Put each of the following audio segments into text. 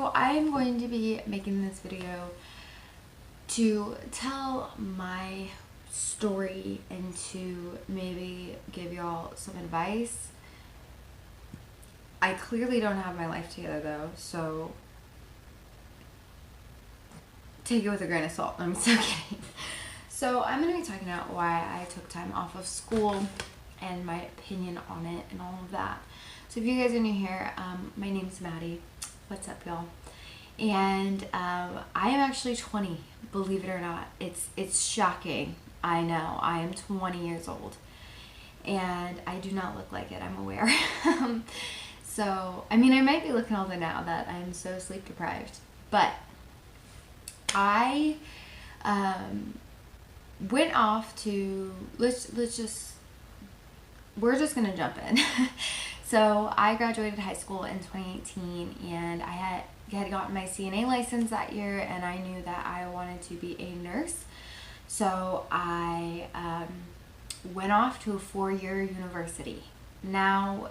So I'm going to be making this video to tell my story and to maybe give y'all some advice. I clearly don't have my life together though, so take it with a grain of salt. I'm so kidding. So I'm going to be talking about why I took time off of school and my opinion on it and all of that. So if you guys are new here, my name's Maddie. What's up, y'all? And I am actually 20, believe it or not. It's shocking. I know. I am 20 years old. And I do not look like it, I'm aware. So, I mean, I might be looking older now that I'm so sleep deprived. But I went off to, we're just gonna jump in. So I graduated high school in 2018 and I had gotten my CNA license that year, and I knew that I wanted to be a nurse. So I went off to a 4-year university. Now,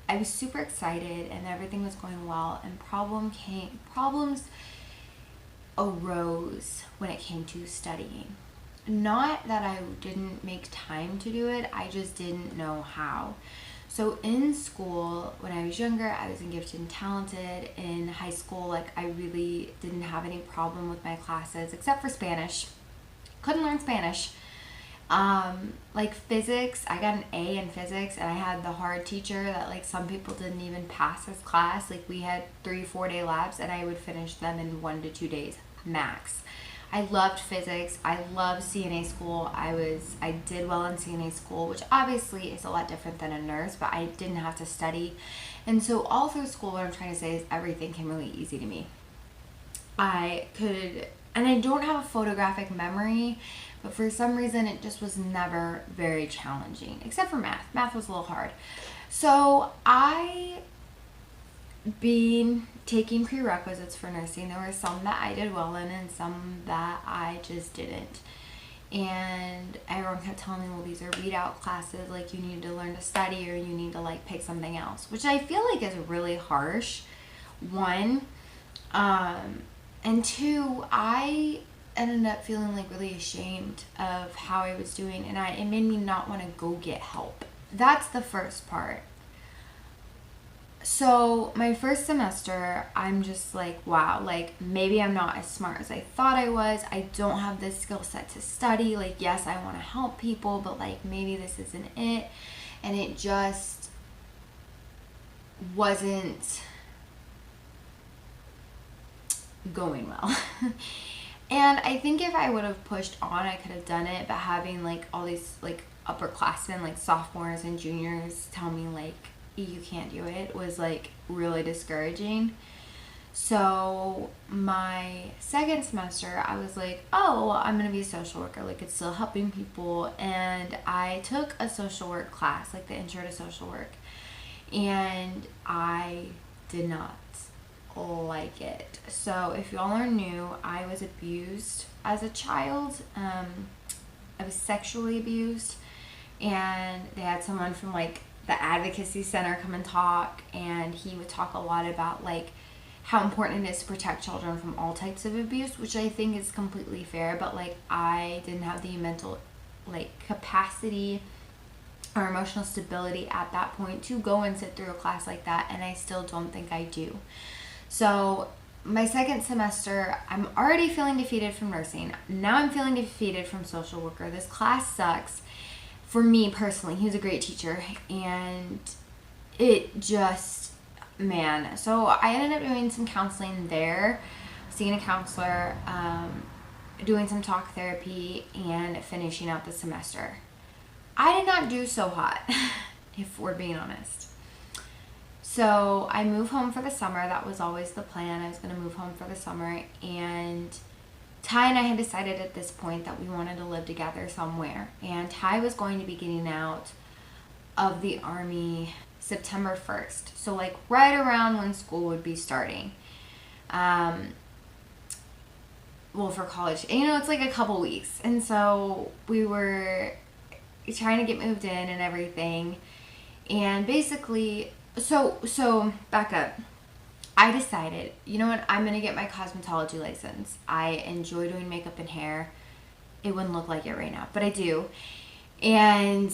I was super excited and everything was going well, and problems arose when it came to studying. Not that I didn't make time to do it, I just didn't know how. So in school, when I was younger, I was gifted and talented. In high school, like, I really didn't have any problem with my classes except for Spanish. Couldn't learn Spanish. Like physics, I got an A in physics, and I had the hard teacher that, like, some people didn't even pass his class. Like, we had 3-4 day labs and I would finish them in 1 to 2 days max. I loved physics. I loved CNA school. I did well in CNA school, which obviously is a lot different than a nurse, but I didn't have to study. And so all through school, what I'm trying to say is everything came really easy to me. And I don't have a photographic memory, but for some reason it just was never very challenging, except for math. Math was a little hard. So I been taking prerequisites for nursing. There were some that I did well in and some that I just didn't. And everyone kept telling me, well, these are readout classes, like, you need to learn to study or you need to, like, pick something else, which I feel like is really harsh. One, and two, I ended up feeling like really ashamed of how I was doing, and it made me not want to go get help. That's the first part. So my first semester, I'm just like, wow, like, maybe I'm not as smart as I thought I was. I don't have this skill set to study. Like, yes, I want to help people, but, like, maybe this isn't it. And it just wasn't going well. And I think if I would have pushed on, I could have done it, but having, like, all these, like, upperclassmen, like sophomores and juniors, tell me, like, you can't do it, was, like, really discouraging. So my second semester, I was like, oh, well, I'm gonna be a social worker, like, it's still helping people. And I took a social work class, like the intro to social work, and I did not like it. So if y'all are new, I was abused as a child. I was sexually abused, and they had someone from, like, the advocacy center come and talk, and he would talk a lot about, like, how important it is to protect children from all types of abuse, which I think is completely fair, but, like, I didn't have the mental, like, capacity or emotional stability at that point to go and sit through a class like that, and I still don't think I do. So my second semester, I'm already feeling defeated from nursing. Now I'm feeling defeated from social worker. This class sucks. For me personally, he was a great teacher, and it just, man. So I ended up doing some counseling there, seeing a counselor, doing some talk therapy, and finishing out the semester. I did not do so hot, if we're being honest. So I moved home for the summer. That was always the plan. I was going to move home for the summer, and Ty and I had decided at this point that we wanted to live together somewhere. And Ty was going to be getting out of the Army September 1st. So, like, right around when school would be starting. Well, for college. And, you know, it's like a couple weeks. And so we were trying to get moved in and everything. And basically, so back up. I decided, you know what, I'm going to get my cosmetology license. I enjoy doing makeup and hair. It wouldn't look like it right now, but I do. And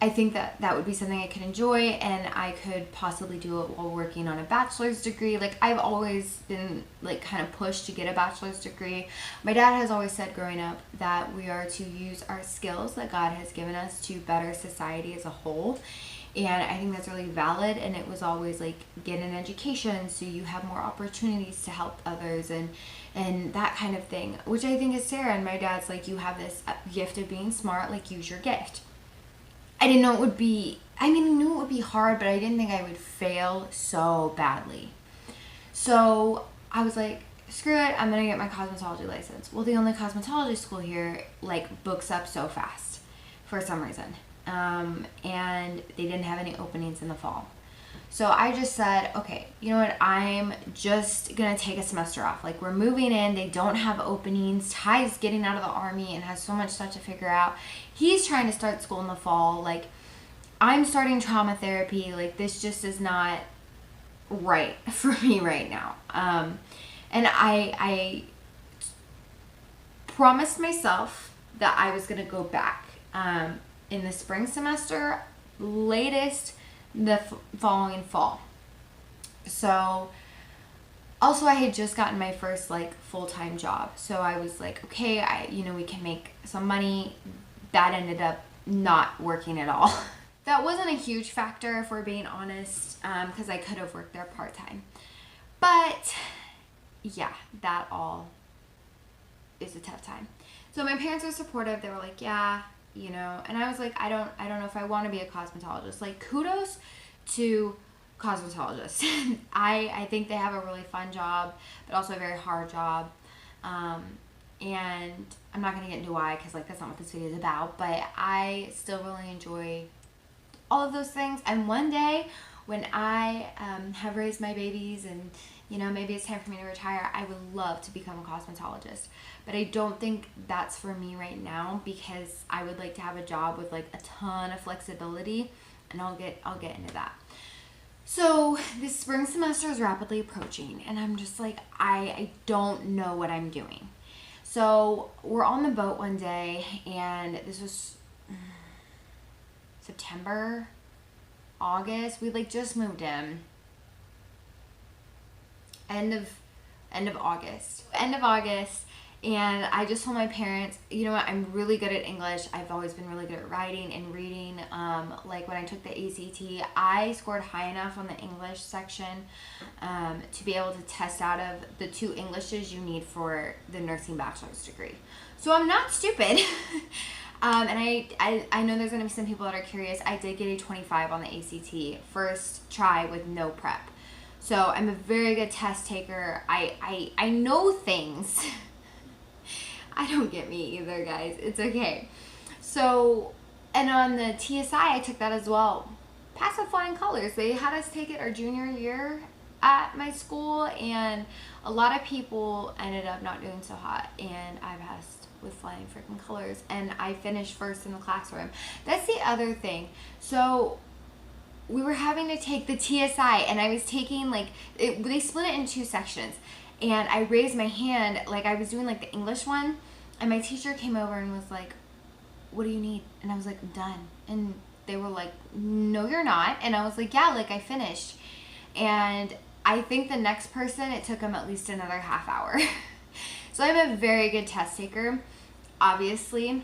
I think that that would be something I could enjoy, and I could possibly do it while working on a bachelor's degree. Like, I've always been like kind of pushed to get a bachelor's degree. My dad has always said growing up that we are to use our skills that God has given us to better society as a whole. And I think that's really valid, and it was always like, get an education so you have more opportunities to help others and that kind of thing, which I think is Sarah. And my dad's like, you have this gift of being smart, like, use your gift. I didn't know it would be, I mean, I knew it would be hard, but I didn't think I would fail so badly. So I was like, screw it, I'm gonna get my cosmetology license. Well, the only cosmetology school here like books up so fast for some reason. And they didn't have any openings in the fall. So I just said, okay, you know what, I'm just gonna take a semester off. Like, we're moving in, they don't have openings. Ty's getting out of the army and has so much stuff to figure out. He's trying to start school in the fall. Like, I'm starting trauma therapy. Like, this just is not right for me right now. And I promised myself that I was gonna go back in the spring semester, latest the following fall. So also I had just gotten my first like full-time job, so I was like, okay, we can make some money. That ended up not working at all. That wasn't a huge factor, if we're being honest, because I could have worked there part-time. But yeah, that all is a tough time. So my parents were supportive. They were like, yeah, and I was like, I don't know if I want to be a cosmetologist. Like, kudos to cosmetologists. I think they have a really fun job, but also a very hard job. And I'm not going to get into why, because like, that's not what this video is about, but I still really enjoy all of those things. And one day when I have raised my babies and maybe it's time for me to retire, I would love to become a cosmetologist. But I don't think that's for me right now, because I would like to have a job with like a ton of flexibility, and I'll get into that. So this spring semester is rapidly approaching, and I'm just like, I don't know what I'm doing. So we're on the boat one day, and this was September, August. We like just moved in. End of August. And I just told my parents, you know what, I'm really good at English. I've always been really good at writing and reading. Like, when I took the ACT, I scored high enough on the English section to be able to test out of the 2 Englishes you need for the nursing bachelor's degree. So I'm not stupid. And I know there's going to be some people that are curious. I did get a 25 on the ACT first try with no prep. So I'm a very good test taker. I know things. I don't get me either, guys. It's okay. So, and on the TSI, I took that as well. Passed with flying colors. They had us take it our junior year at my school, and a lot of people ended up not doing so hot, and I passed with flying freaking colors, and I finished first in the classroom. That's the other thing. So we were having to take the TSI, and I was taking they split it in 2 sections, and I raised my hand like I was doing like the English one, and my teacher came over and was like, what do you need? And I was like, I'm done. And they were like, no, you're not. And I was like, yeah, like I finished. And I think the next person, it took them at least another half hour. So I'm a very good test taker, obviously.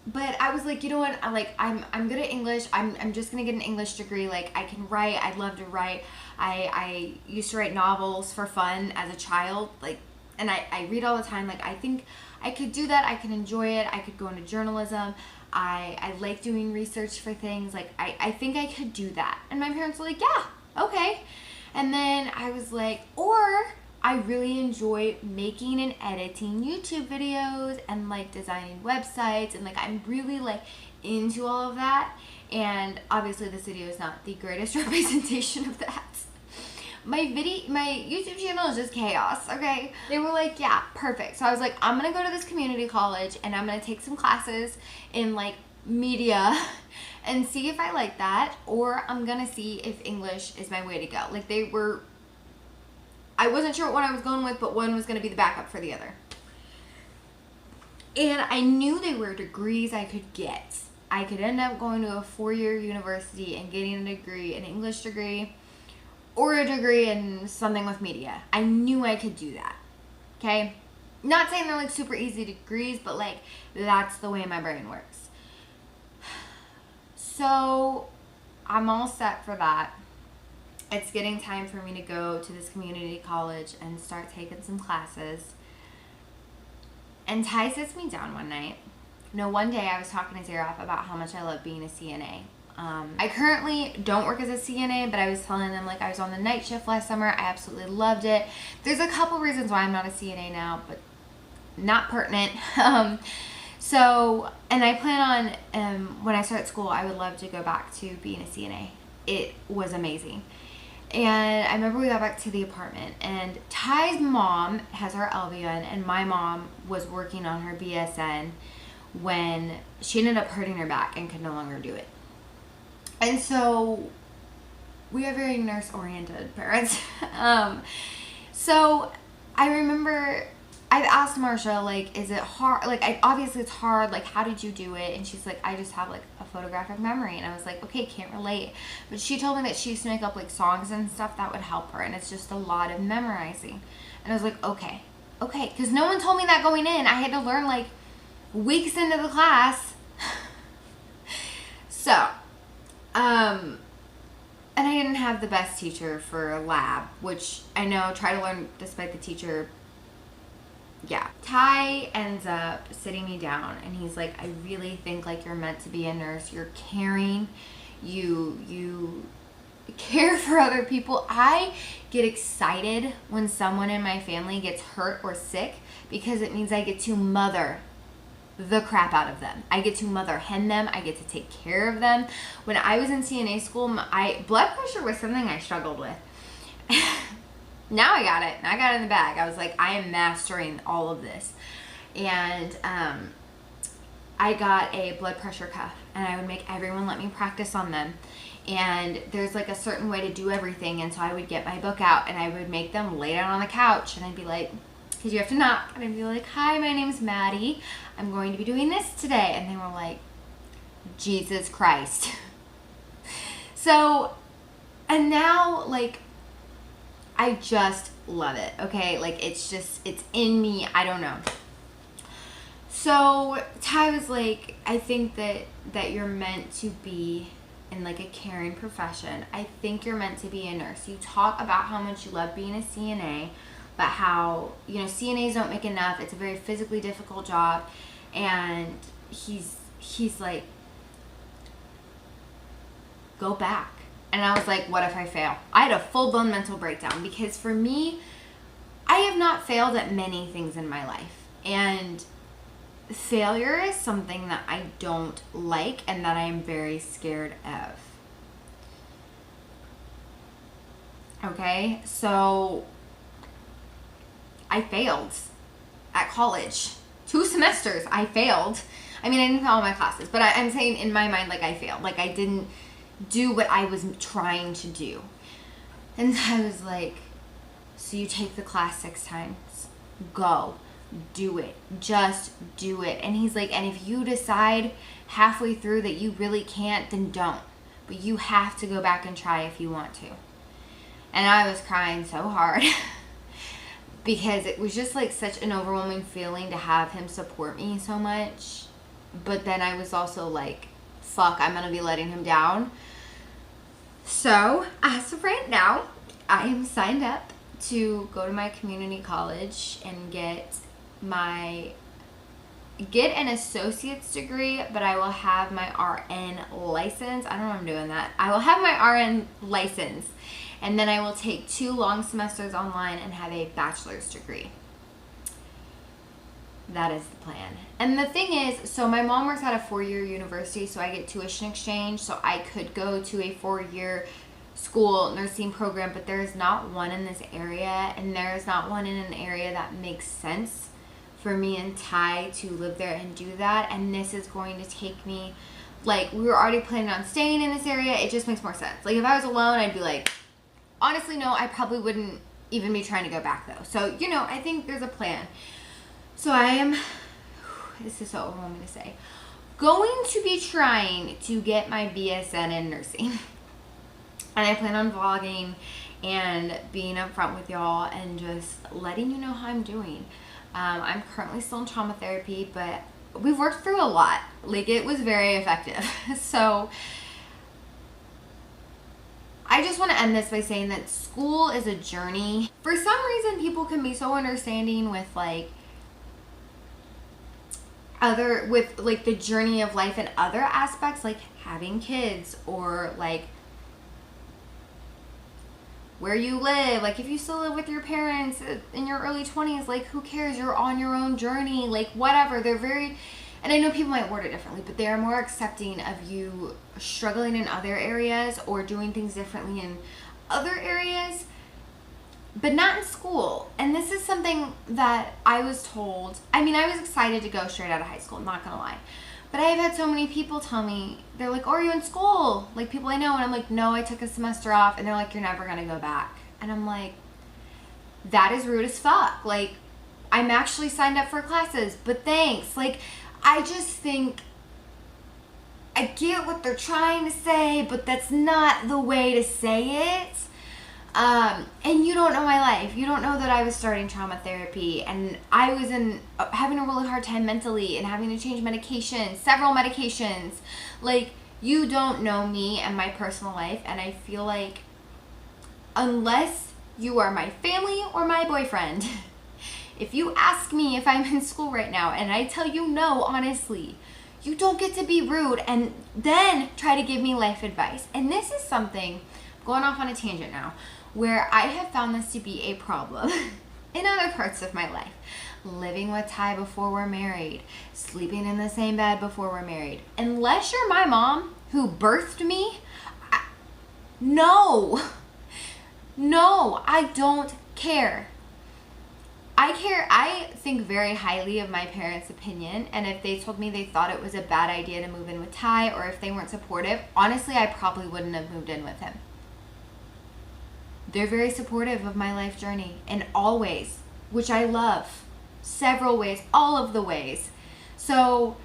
But I was like, you know what? I'm good at English. I'm just gonna get an English degree. Like, I can write. I'd love to write. I used to write novels for fun as a child. Like, and I read all the time. Like, I think I could do that. I could enjoy it. I could go into journalism. I like doing research for things. Like, I think I could do that. And my parents were like, yeah, okay. And then I was like, or I really enjoy making and editing YouTube videos and like designing websites, and like I'm really like into all of that. And obviously this video is not the greatest representation of that. My YouTube channel is just chaos, okay? They were like, yeah, perfect. So I was like, I'm gonna go to this community college and I'm gonna take some classes in like media, and see if I like that, or I'm gonna see if English is my way to go. Like I wasn't sure what one I was going with, but one was gonna be the backup for the other. And I knew they were degrees I could get. I could end up going to a 4-year university and getting a degree, an English degree, or a degree in something with media. I knew I could do that. Okay? Not saying they're like super easy degrees, but like that's the way my brain works. So I'm all set for that. It's getting time for me to go to this community college and start taking some classes. And Ty sits me down one night. No, one day I was talking to Zareth about how much I love being a CNA. I currently don't work as a CNA, but I was telling them like I was on the night shift last summer. I absolutely loved it. There's a couple reasons why I'm not a CNA now, but not pertinent. So, and I plan on, when I start school, I would love to go back to being a CNA. It was amazing. And I remember we got back to the apartment, and Ty's mom has her LVN, and my mom was working on her BSN when she ended up hurting her back and could no longer do it. And so we are very nurse-oriented parents. So I remember I've asked Marsha, like, is it hard? Like, obviously it's hard. Like, how did you do it? And she's like, I just have, like, a photographic memory. And I was like, okay, can't relate. But she told me that she used to make up, like, songs and stuff that would help her. And it's just a lot of memorizing. And I was like, okay. Because no one told me that going in. I had to learn, like, weeks into the class. So, and I didn't have the best teacher for a lab, which I know, try to learn despite the teacher. Yeah. Ty ends up sitting me down and he's like, I really think like you're meant to be a nurse. You're caring. You care for other people. I get excited when someone in my family gets hurt or sick because it means I get to mother the crap out of them. I get to mother hen them. I get to take care of them. When I was in CNA school, blood pressure was something I struggled with. Now I got it. I got it in the bag. I was like, I am mastering all of this. And I got a blood pressure cuff, and I would make everyone let me practice on them. And there's like a certain way to do everything. And so I would get my book out, and I would make them lay down on the couch, and I'd be like, because you have to knock, and I'd be like, hi, my name's Maddie. I'm going to be doing this today. And they were like, Jesus Christ. So, and now, like, I just love it, okay? Like, it's in me. I don't know. So Ty was like, I think that you're meant to be in, like, a caring profession. I think you're meant to be a nurse. You talk about how much you love being a CNA, but how, you know, CNAs don't make enough. It's a very physically difficult job. And he's like, go back. And I was like, what if I fail? I had a full-blown mental breakdown because for me, I have not failed at many things in my life. And failure is something that I don't like and that I am very scared of. Okay, so I failed at college. 2 semesters, I failed. I mean, I didn't fail all my classes, but I'm saying in my mind, like, I failed. Like, I didn't do what I was trying to do. And I was like, so you take the class 6 times. Go. Do it. Just do it. And he's like, and if you decide halfway through that you really can't, then don't. But you have to go back and try if you want to. And I was crying so hard because it was just like such an overwhelming feeling to have him support me so much. But then I was also like, fuck, I'm going to be letting him down. So, as of right now, I am signed up to go to my community college and get an associate's degree, but I will have my RN license. I don't know if I'm doing that. I will have my RN license, and then I will take 2 long semesters online and have a bachelor's degree. That is the plan. And the thing is, so my mom works at a 4-year university, so I get tuition exchange, so I could go to a 4-year school nursing program, but there is not one in this area, and there is not one in an area that makes sense for me and Ty to live there and do that. And this is going to take me like we were already planning on staying in this area, it just makes more sense. Like if I was alone, I'd be like, honestly, no, I probably wouldn't even be trying to go back though. So, you know, I think there's a plan. So I am, this is so overwhelming to say, going to be trying to get my BSN in nursing. And I plan on vlogging and being upfront with y'all and just letting you know how I'm doing. I'm currently still in trauma therapy, but we've worked through a lot. Like, it was very effective. So I just want to end this by saying that school is a journey. For some reason, people can be so understanding with like the journey of life and other aspects, like having kids or like where you live. Like if you still live with your parents in your early 20s, like who cares? You're on your own journey, like whatever. They're very, and I know people might word it differently, but they are more accepting of you struggling in other areas or doing things differently in other areas, but not in school. And this is something that I was told. I mean, I was excited to go straight out of high school, I'm not gonna lie. But I have had so many people tell me, they're like, oh, are you in school? Like people I know, and I'm like, no, I took a semester off. And they're like, you're never gonna go back. And I'm like, that is rude as fuck. Like, I'm actually signed up for classes, but thanks. Like, I just think, I get what they're trying to say, but that's not the way to say it. And you don't know my life. You don't know that I was starting trauma therapy and I was having a really hard time mentally and having to change medications, several medications. Like, you don't know me and my personal life. And I feel like unless you are my family or my boyfriend, if you ask me if I'm in school right now and I tell you no, honestly, you don't get to be rude and then try to give me life advice. And this is something, going off on a tangent now, where I have found this to be a problem in other parts of my life. Living with Ty before we're married, sleeping in the same bed before we're married. Unless you're my mom who birthed me, no, I don't care. I think very highly of my parents' opinion, and if they told me they thought it was a bad idea to move in with Ty, or if they weren't supportive, honestly, I probably wouldn't have moved in with him. They're very supportive of my life journey in all ways, which I love. Several ways, all of the ways. So,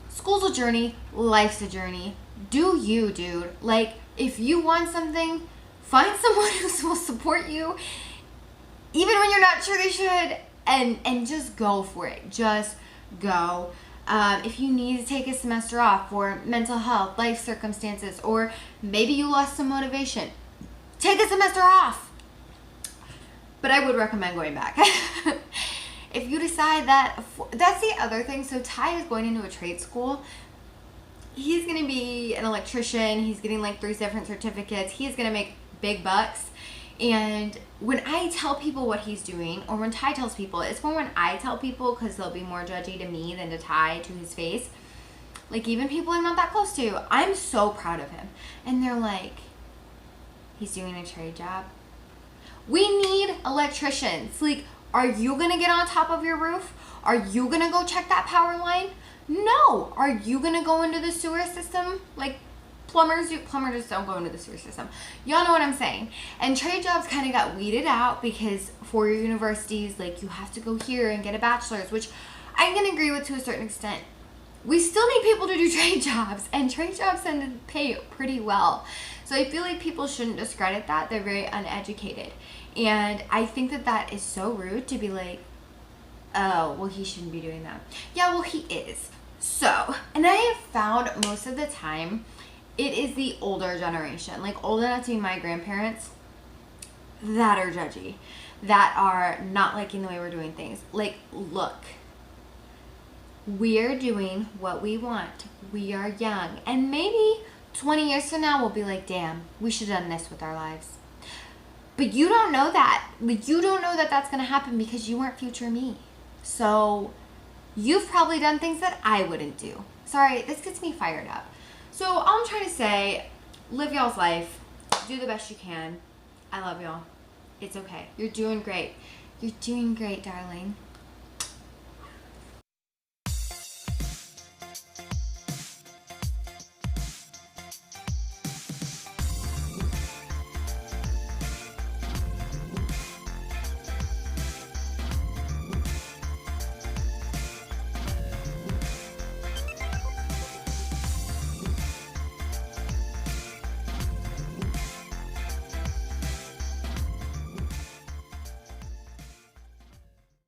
school's a journey, life's a journey. Do you, dude. Like, if you want something, find someone who will support you, even when you're not sure they should, and just go for it. Just go. If you need to take a semester off for mental health, life circumstances, or maybe you lost some motivation, take a semester off. But I would recommend going back. If you decide that, that's the other thing. So Ty is going into a trade school. He's going to be an electrician. He's getting like 3 different certificates. He's going to make big bucks. And when I tell people what he's doing, or when Ty tells people, it's more when I tell people, because they'll be more judgy to me than to Ty, to his face. Like even people I'm not that close to, I'm so proud of him. And they're like, he's doing a trade job. We need electricians. Like, are you going to get on top of your roof? Are you going to go check that power line? No. Are you going to go into the sewer system? Like, plumbers just don't go into the sewer system. Y'all know what I'm saying. And trade jobs kind of got weeded out because for your universities, like, you have to go here and get a bachelor's, which I can agree with to a certain extent. We still need people to do trade jobs, and trade jobs tend to pay pretty well. So I feel like people shouldn't discredit that. They're very uneducated. And I think that that is so rude to be like, oh, well, he shouldn't be doing that. Yeah, well, he is. So, and I have found most of the time, it is the older generation, like old enough to be my grandparents, that are judgy, that are not liking the way we're doing things. Like, look, we're doing what we want. We are young. And maybe 20 years from now, we'll be like, damn, we should have done this with our lives. But you don't know that. Like, you don't know that that's going to happen because you weren't future me. So you've probably done things that I wouldn't do. Sorry, this gets me fired up. So all I'm trying to say, live y'all's life. Do the best you can. I love y'all. It's okay. You're doing great. You're doing great, darling.